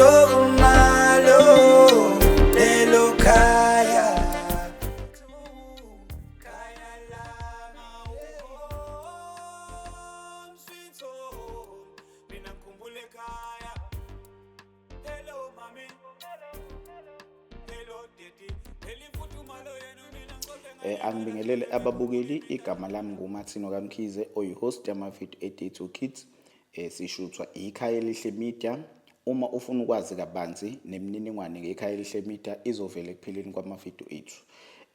Tomalo lelo kaya kaya lama sweet home mina ngikhumbule ekhaya hello mami hello daddy elifuthumalo yenu mina ngikhohle Angibingelele ababukeli, igama lami nguMathino Kamkhize, oyi-host yamavidiyo e-Day 2 Kids. Sishuthwa ikhaya elihle media. Uma ufuna ukwazi kabanzi nemininingwane ngekhaya elihle media izovela ekupheleni kwamavidiyo ethu.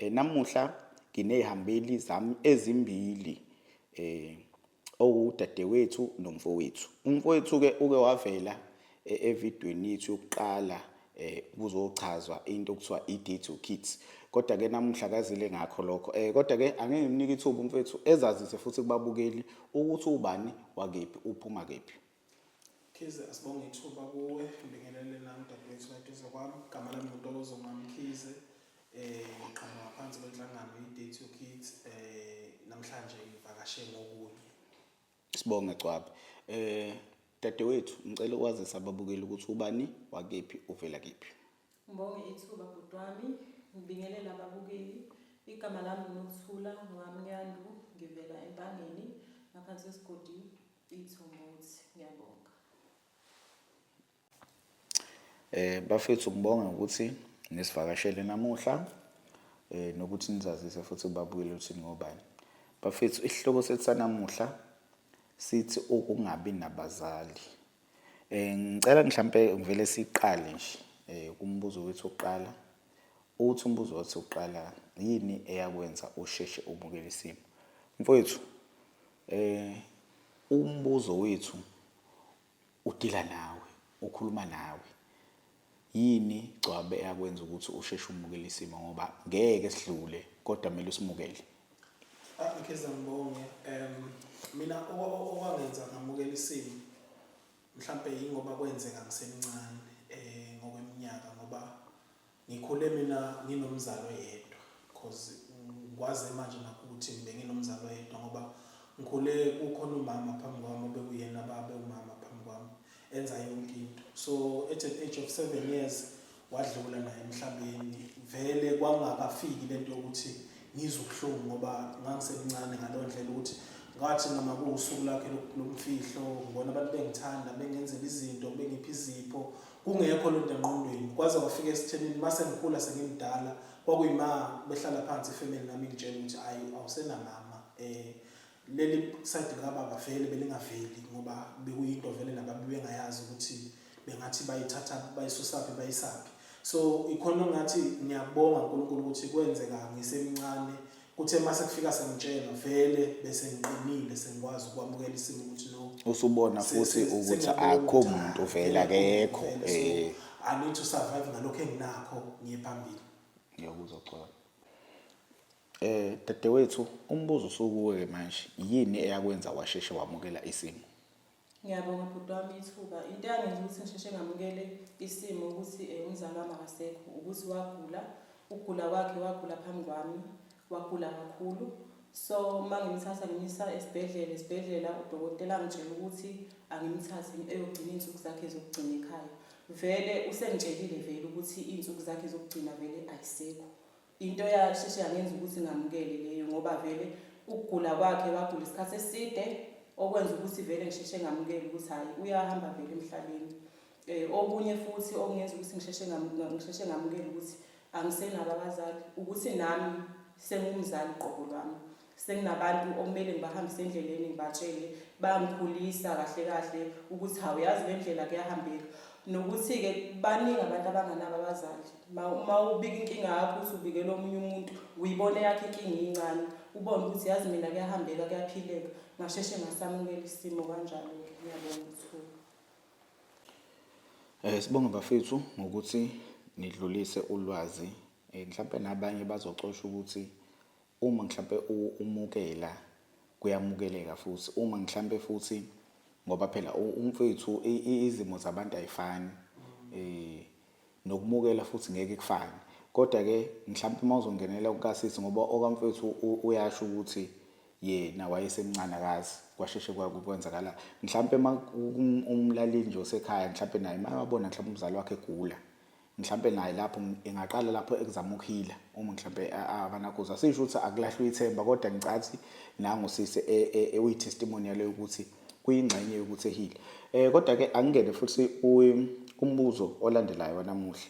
Namuhla nginey'hambeli zami ezimbili, owudadewethu nomfowethu. Umfowethu-ke uke wavela evidweni yethu yokuqala kuzochazwa into okuthiwa i-Day 2 Kids. Kodwa-ke namuhla kazile ngakho lokho. Kodwa-ke angeke ngimnike ithuba umfowethu ezazise futhi kubabukeli ukuthi ubani wakephi, uphuma kephi. Khize, asibonge ithuba kuwe, ngibingelele nami dadewethu kaduze kwami. Igama lami nguNtokozo Mamkhize. Ngiqhamuka ngaphansi kwenhlangano i-Day 2 Kids. Namhlanje ngivakashe ngokunye. Sibonge Cwaba. Dadewethu, ngicela ukwazisa ababukeli ukuthi ubani wakephi, uvela kephi. Ngibonge ithuba bhuti wami, ngibingelele ababukeli. Igama lami nguNokuthula Mwamnyandu, ngivela eMpangeni ngaphansi kwesigodi iThombothi. Ngiyabonga. Bafethu, ngibonga ukuthi nisivakashele namuhla, nokuthi nizazise futhi kubabukeli ukuthi ningobani. Bafethu, isihloko sethu sanamuhla sithi ukungabi nabazali. Ngicela mhlampe ngivele siqale nje kumbuzo wethu oqala. Uthi umbuzo wethu oqala yini eyakwenza usheshe ubukele isimo? Mfowethu, umbuzo wethu udila nawe, ukhuluma nawe. Yini Cwabe eyakwenza ukuthi usheshe umukele isimo ngoba ngeke sidlule kodwa kumele usimukele? Khize, ngibonge. Mina okwangenza ngamukela isimo mhlampe yingoba kwenzeka ngisemncane ngokweminyaka, ngoba ngikhule mina nginomzalo yedwa, because ngikwazi manje nakuthi ngibe nginomzalo yedwa ngoba ngikhule kukhona umama phambi kwami obekuyena baba umama phambi kwami enza yonke into. So at the age of 7 years wadlula naye emhlabeni. Vele kwangakafiki lento yokuthi ngizwe ubuhlungu ngoba ngangisemncane ngaleyo ndlela ukuthi ngathi noma kuwusuku lakhe lomfihlo ngibona abantu bengithanda, bengenzela izinto, bengipha izipho, kungekho lento engqondweni. Kwaze kwafika esithenini mase ngikhula sengimdala kwakuyima behlala phansi ifamily nami ngitshela ukuthi ayi awusenamama. Leli side kababa vele belingaveli ngoba bekuyinto vele nababi bengayazi ukuthi bengathi bayithatha bayisusapi bayisaphi. So ikhona ngathi ngiyabonga uNkulunkulu ukuthi kwenzeka ngisemncane, kuthe mase kufika sengitshela vele bese ngiqinile sengikwazi ukwamukela isimo ukuthi no Usubona futhi ukuthi akho umuntu uvela akekho. I need to survive ngalokho enginakho ngiye phambili. Ngiyakuzwa Cwabe. Dadewethu, umbuzo usukuwe manje, yini eyakwenza washeshe wamukela isimo? Ngiyabonga bhuti wami ithuba. Into eyangenza ukuthi ngisheshe ngamukele isimo ukuthi umzali wami akasekho, ukuthi wagula. Ukugula kwakhe wagula phambi kwami, wagula kakhulu. So mangimthatha ngimisa esibhedlela udokotela angitshela ukuthi angimthathe eyogcina iy'nsuku zakhe zokugcina ekhaya. Vele usengitshelile vele ukuthi iy'nsuku zakhe zokugcina vele ayisekho. Into yasheshe yangenza ukuthi ngamukele leyo ngoba vele ukugula kwakhe wagula isikhathi eside, okwenza ukuthi vele ngisheshe ngamukele ukuthi hayi uyahamba vele emhlabeni. Okunye futhi okungenza ukuthi ngisheshe ngamukele ukuthi angisenabo abazali, ukuthi nami sengumzali qobo lwami. Senginabantu okumele ngibahambise endleleni ngibatshele, bangikhulisa kahle kahle ukuthi awuyazi le ndlela kuyahambeka. Nokuthi-ke baningi abantu abanganabo abazali. Uma ubika inkinga yakho uthi ubikela omunye umuntu, uyibone yakho inkinga incane, ubone ukuthi yazi mina kuyahambeka kuyaphileka. Ngasheshe ngasamukela isimo kanjalo-ke. Ngiyabonga ithuba. Sibonge bafethu ngokuthi nidlulise ulwazi. Mhlampe nabanye bazocosha ukuthi uma mhlampe umukela kuyamukeleka futhi uma mhlampe futhi ngoba phela umfethu izimo zabantu ayifani, nokumukela futhi ngeke kufane. Kodwa ke mhlampe mawuzongenela ukasisi ngoba okamfethu uyasho ukuthi yena wayesemncane akazi kwasheshe kwenzakala mhlambe umlaleli nje osekhaya mhlambe naye mayabona mhlambe umzali wakhe egula mhlambe naye lapho engaqala lapho ekuzama ukuhila uma mhlambe abanakuza asisho ukuthi akulahlwe ithemba kodwa ngicathi nangu sise ewi testimonial ukuthi kuyingxenye yokuthi ehile kodwa ke angene futhi umbuzo olandelayo wanamuhla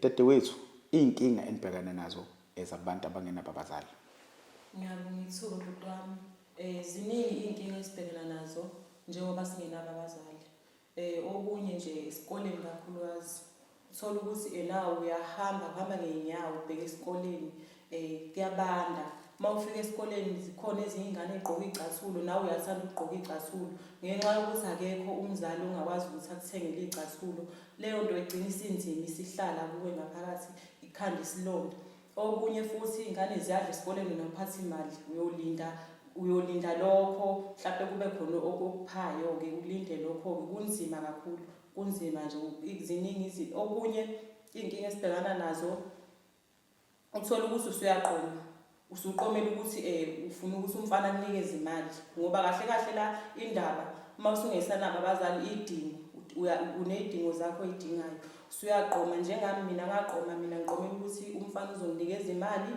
dadewethu inkinga enibhekana nazo ezabantu abangenabo abazali. Ngiyabonga ithuba bhuti wami. Ziningi iy'nkinga esibhekana nazo njengoba singenabo abazali. Okunye nje esikoleni kakhulukazi uthola ukuthi nawe uhamba ngey'nyawo ubheke esikoleni kuyabanda. Uma ufika esikoleni zikhona ezinye iy'ngane ey'gqoka iy'cathulo nawe uyathanda ukugqoka iy'cathulo ngenxa yokuthi akekho umzali ongakwazi ukuthi akuthengele iy'cathulo. Leyo nto igcina isinzima isihlala kuwe ngaphakathi ikhanda isilonda. Okunye futhi iy'ngane ziyadla esikoleni nophatha imali uyolinda lokho mhlawumbe kube khona okuphayo-ke ulinde lokho-ke kunzima kakhulu kunzima nje ziningi okunye iy'nkinga esibhekana nazo uthola ukuthi usuyaqoma usuqomela ukuthi ufuna ukuthi umfana akunikeze imali ngoba kahle kahle la indaba uma usungesanabo abazali idingo uney'dingo zakho oy'dingayo usuyaqoma njengami mina ngaqoma mina ngiqomela ukuthi umfana uzonginikeza imali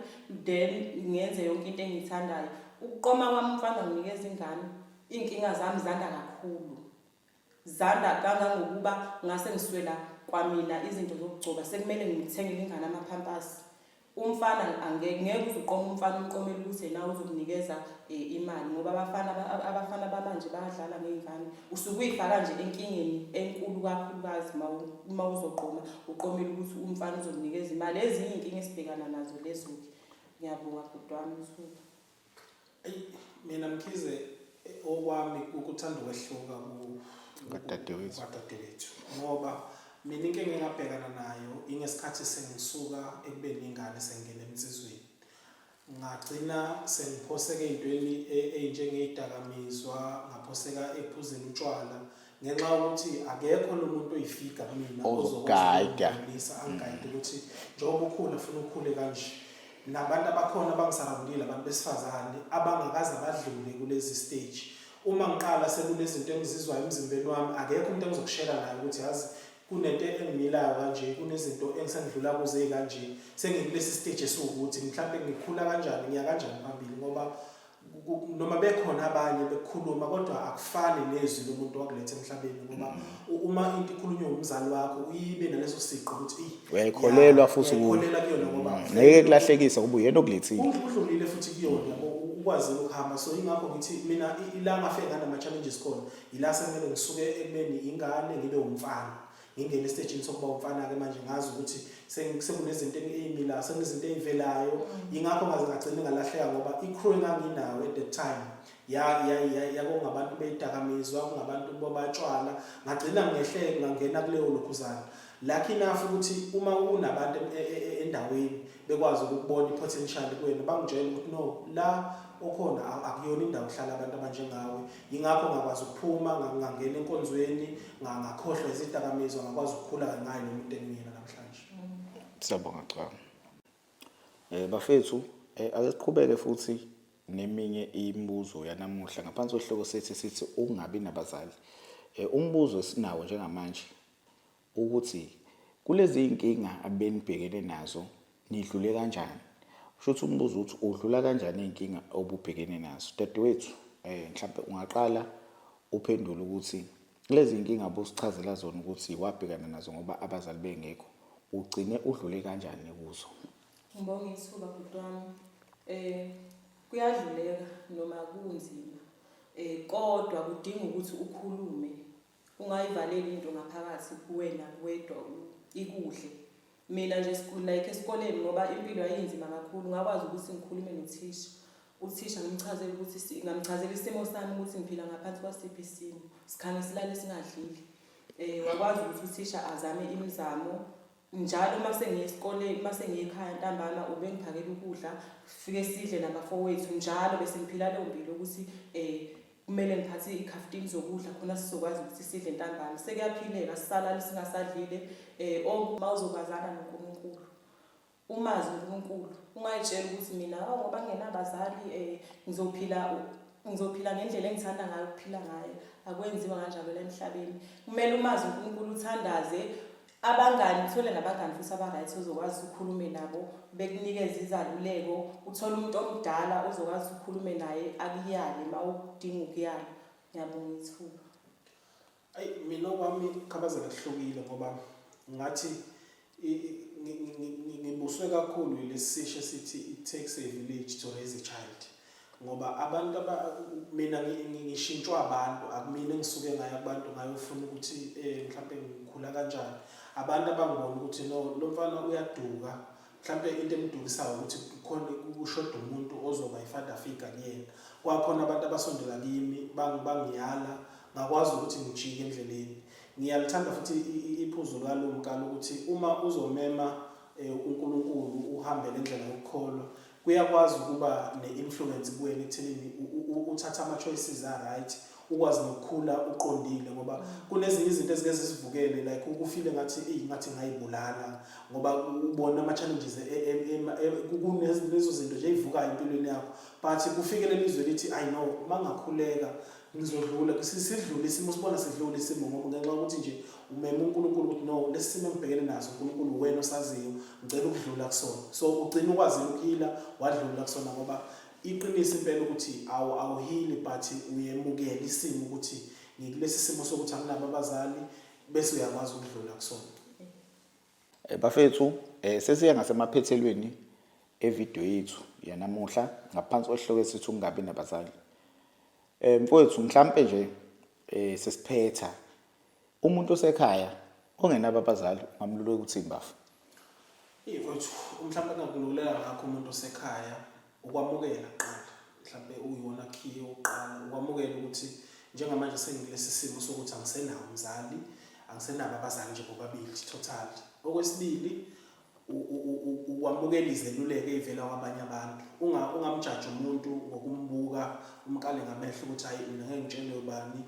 then ngenze yonke into engiyithandayo. Ukuqoma kwami umfana nginikeza ingane iy'nkinga zami zanda kakhulu zanda kangangokuba ngase ngiswela kwamina izinto zokugcoba sekumele ngithengele ingane amaphampasi. Umfana ngeke uzuqoma umfana umqomela ukuthi nawe uzokunikeza imali ngoba abafana bamanje bayadlala ngey'ngane usuke uyifaka nje enkingeni enkulu kakhulukazi uma uzoqoma uqomela ukuthi umfana uzokunikeza imali. Ezinye iy'nkinga esibhekana nazo lezo-ke. Ngiyabonga bhuti wami ithuba. Mina Mkhize okwami ukuthanda ukwehluka Kadadewethu ngoba mina inkinga engabhekana nayo ingesikhathi sengisuka ekubeni ingane sengena emsizweni ngagcina sengiphoseka ey'ntweni ey'njengey'dakamizwa ngaphoseka ephuzeni utshwala ngenxa yokuthi akekho lo muntu oyifika kumina ozokwazi angayide ukuthi njengoba ukhula funa ukhule kanje. Nabantu abakhona abangisarawundile abantu besifazane abangakaze badlule kulezi stage. Uma ngiqala sekunezinto engizizwayo emzimbeni wami akekho umuntu engizokushela naye ukuthi yazi kunento engimilayo kanje kunezinto engisengidlula kuze kanje sengikulesi stage esiwukuthi mhlawumbe ngikhula kanjani ngiya kanjani phambili ngoba noma bekhona abanye bekhuluma kodwa akufani nezwi lomuntu wakulethe emhlabeni ngoba uma into ikhulunywa umzali wakho uyibe naleso siqo ukuthi uyayikholelwa futhi ukholelwa kuyona ngoba ngeke kulahlekisa kuba uyena okulethile udlulile futhi kuyona ukwazi ukuhamba. So ingakho ngithi mina ila ngafike nganama challenges khona ila sekumele ngisuke ekubeni ingane ngibe umfana ngingena estage sokuba umfana ke manje ngazi ukuthi sekunezinto ey'milayo sekunezinto ey'velayo ingakho ngagcina ngalahleka ngoba i-crew enganginayo at that time yakungabantu beyidakamizwa kungabantu bobatshwala ngagcina ngehleke ngangena kuleyo lokhuzana. Lucky enough ukuthi uma kunabantu endaweni bekwazi ukubona i-potential kuwena bangitshela ukuthi no la okhona akuyona indawo kuhlala abantu abanjengawe. Ingakho ngakwazi ukuphuma ngangena enkonzweni ngakhohlwa izidakamizwa ngakwazi ukukhula ngayo nomuntu engiyena namhlanje. Siyabonga cha. Bafethu ake siqhubeke futhi neminye imibuzo yanamuhla ngaphansi kwesihloko sithi ukungabi nabazali. Umbuzo esinawo njengamanje ukuthi kulezi inkinga abenibhekene nazo nidlule kanjani? Usho ukuthi umbuzo uthi udlula kanjani inkinga obubhekene nazo? Dadewethu mhlawumbe ungaqala uphendule ukuthi lezi inkinga abosichazela zona ukuthi wabhekana nazo ngoba abazali bengekho ugcine udlule kanjani kuzo? Ngibonga ithuba bhuti wami. Kuyadluleka noma kunzima. Kodwa kudinga ukuthi ukhulume. Ungayivaleli into ngaphakathi kuwena wedwa ikuhle. Mina nje like esikoleni ngoba impilo ayinzima kakhulu ngakwazi ukuthi ngikhulume nothisha. Uthisha ngimchazela ukuthi ngamchazela isimo sami ukuthi ngiphila ngaphansi kwasiphi isimo. Sikhanye silale singadlili. Wakwazi ukuthi uthisha azame imizamo. Njalo uma sengiye esikoleni uma sengiye ekhaya ntambama ubengiphakela ukudla fike sidle nabafowethu njalo bese ngiphila leyo mpilo ukuthi kumele ngiphathe ikhaftini zokudla khona sizokwazi ukuthi sidle ntambama. Sekuyaphileka sisalala singasadlile uma uzokwazana noNkulunkulu umazi uNkulunkulu ungayitshela ukuthi mina ngoba nginabazali ngizophila ngizophila ngendlela engithanda ngayo ukuphila ngayo. Akwenziwa kanjalo la emhlabeni. Kumele umazi uNkulunkulu uthandaze abangani, uthole nabangani futhi aba-right ozokwazi ukukhulume nabo, bekunikeza izaluleko, uthole umuntu omdala ozokwazi ukukhulume naye akuyale uma udinga ukuyala. Ngiyabonga ithuba. Ayi mina okwami khabazela kuhlukile ngoba ngathi ngibuswe kakhulu lesisho sithi it takes a village to raise a child. Ngoba abantu mina ngishintshwa abantu, akumina engisuke ngayo abantu ngayofuna ukuthi mhlawumbe ngikhula kanjani. Abantu abangibona ukuthi no lo mfana uyaduka, mhlawumbe into emdukisayo ukuthi khona kushoda umuntu ozoba ifada figure kuyena. Kwakhona abantu abasondela kimi bangiyala ngakwazi ukuthi ngijike endleleni. Ngiyalithanda futhi iphuzu kalomkalo ukuthi uma uzomema uNkulunkulu uhambe lendlela yokukholwa, kuyakwazi ukuba ne-influence kuwena ekuthenini uthatha ama-choices a-right, ukwazi nokukhula uqondile ngoba kunezinye izinto ezike zisivukele like ukufile ngathi ngayibulala ngoba ubona ama-challenges kunezo zinto nje ezivukayo empilweni yakho, but kufikele lizwe lithi I know mangakhuleka ngizodlula sidlule isimo, sibona sidlule isimo ngoba ngenxa ukuthi nje umema uNkulunkulu ukuthi no lesimo engibhekene naso uNkulunkulu wena osaziyo, ngicela ukudlula kusona. So ugcina ukwazi ukuhila wadlula kusona ngoba iqiniso impela ukuthi awuhili but uyemukela isimo ukuthi ngikulesi simo sokuthi anginabo abazali bese uyakwazi ukudlula kusona. Bafethu sesiya ngasemaphethelweni evideo yethu yanamuhla ngaphansi kwesihloko esithi ungabi nabazali. Mfowethu mhlambe nje sesiphetha umuntu osekhaya ongenabo abazali ngamluleka ukuthi imbafu. Mfowethu mhlambe ngakululela ngakho umuntu osekhaya ukwamukela qala, mhlambe uyiwona key oqala ukwamukela ukuthi njengamanje sengilesi simo sokuthi angisenawo umzali, angisenabo abazali nje bobabili total. Okwesibili ukwamukela izeluleko ezivela kwabanye abantu, ungamjaji umuntu ngokumbuka umkale ngamehlo ukuthi hayi mina ngeke ngitshele ubani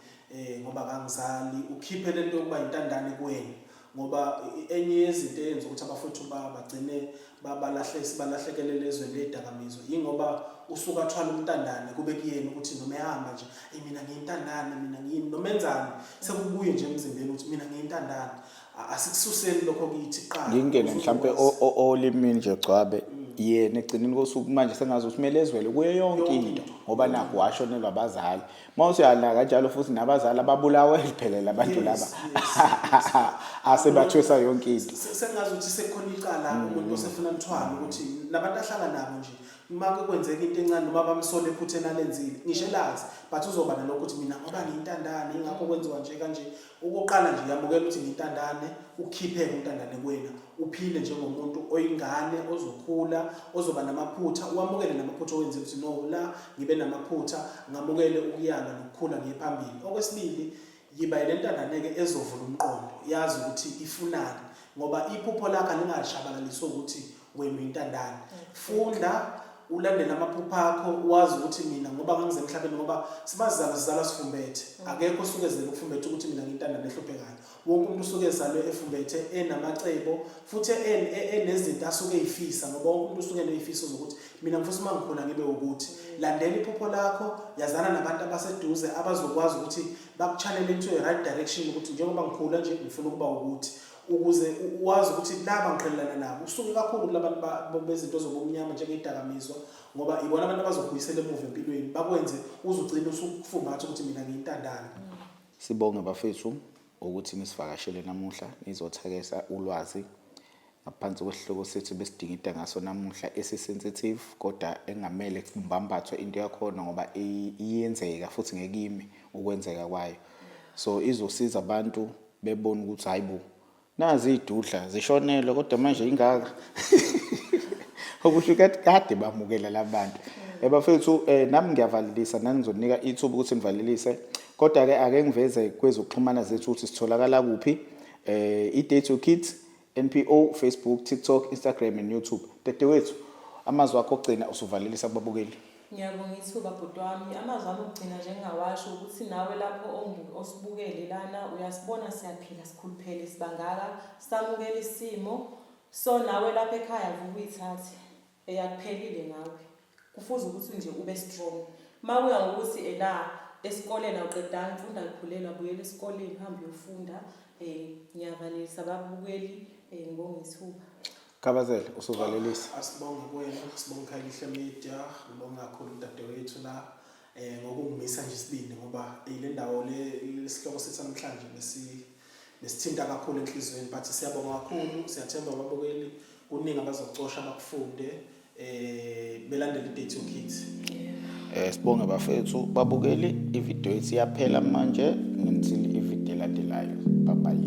ngoba kangizali, ukhiphe lento yokuba intandane kuwena ngoba enye yezinto eyenza ukuthi abafowethu bagcine balahlekele lezweni ledakamizwa yingoba usuka athwala umntandane kube kuyena ukuthi noma ehamba nje mina ngiyintandane, mina ngiyini noma enzani sekubuye nje emzimbeni ukuthi mina ngiyintandane. Asikususeni lokho kithi qala ngingene mhlambe olimini nje gcwabe yena egcineni kosuku manje sengazi ukuthi kumele ezwele kuye yonke into ngoba naku washonelwa abazali. Mawusiyala kanjalo futhi nabazali ababulawe liphelela abantu laba asebathwesa yonke into. Sengazi ukuthi sekukhona icala umuntu osefuna mthwalo ukuthi nabantu ahlala nabo nje maka kwenzeka into encane noma bamsole ephutheni alenzile ngishelazi but uzoba nalokho ukuthi mina ngoba ngiyintandane ingakho kwenziwa nje kanje. Okoqala nje yamukela ukuthi ngiyintandane, ukhiphe umntandane kuwena, uphile njengomuntu oyingane ozokhula ozoba namaphutha, uwamukele namaphutha owenze ukuthi no la ngibe namaphutha ngamukele ukuyala nokukhula ngephambili. Okwesibili yiba lentandane ke ezovula umqondo, yazi ukuthi ifunani ngoba iphupho lakhe lingashabalaliswa ukuthi wena uyintandane. Funda ulandela amaphupho akho, wazi ukuthi mina ngoba ngize emhlabeni ngoba sizala sifumbethe, akekho usuke ezele ukufumbethe ukuthi mina ngiyintandane ehluphekayo. Wonke umuntu usuke ezalwe efumbethe enamacebo futhi enezinto asuke eyifisa ngoba wonke umuntu usuke enezifiso zokuthi mina ngifisa uma ngikhona ngibe ukuthi landela iphupho lakho, yazana nabantu abaseduze abazokwazi ukuthi bakuchannel into right direction ukuthi njengoba ngikhula nje ngifuna ukuba ukuthi ukuze wazi ukuthi laba ngiqhelelana nabo usuke kakhulu kulabantu bezinto zobumnyama njengedakamizwa ngoba ibona abantu abazokubuyisela emuva empilweni bakwenze uzugcina usukufumbatha ukuthi mina ngiyintandane. Sibonge bafethu ukuthi nisivakashele namuhla nizothakeza ulwazi ngaphansi kwesihloko sethu besidingida ngaso namuhla esisensitive kodwa engamele kumbambathwe into yakhona ngoba iyenzeka futhi ngekimi ukwenzeka kwayo. So izosiza abantu bebona ukuthi hayibo nazi idudla zishonelwe kodwa manje ingaka okusho kade bamukela labantu. Bafethu nami ngiyavalelisa nani ngizonika ithuba ukuthi nivalelise kodwa ke ake ngiveze kwezokuxhumana zethu ukuthi sitholakala kuphi. I-Day to Kids NPO, Facebook, TikTok, Instagram and YouTube. Tete wethu amazwi akho ogcina usuvalelisa kubabukeli. Ngiyabonga ithuba bhuti wami, amazwi ami okugcina nje ngingawasho ukuthi nawe lapho osibukele lana uyasibona siyaphila sikhuluphele sibangaka samukela isimo. So nawe lapha ekhaya vuka uyithathe eyakuphelile ngawe kufuze ukuthi nje ube strong Mawuya ngokuthi la esikoleni awuqedanga ufunda likhulelwa buyela esikoleni hambe uyofunda ngiyavalelisa ababukeli ngibonge ithuba. Khabazela usuvalelisa. Asibonge kuwena, sibonge Khayelihle Media, ngibonga kakhulu udadewethu la ngokungimisa nje isibindi ngoba ile ndawo lesihloko sethu namhlanje nesithinta kakhulu enhlizweni, but siyabonga kakhulu, siyathemba ababukeli kuningi abazocosha bakufunde belandele i-Date Your Kids. Sibonge bafethu babukeli, ivideo yethu iyaphela manje until ivideo elandelayo. Bye bye.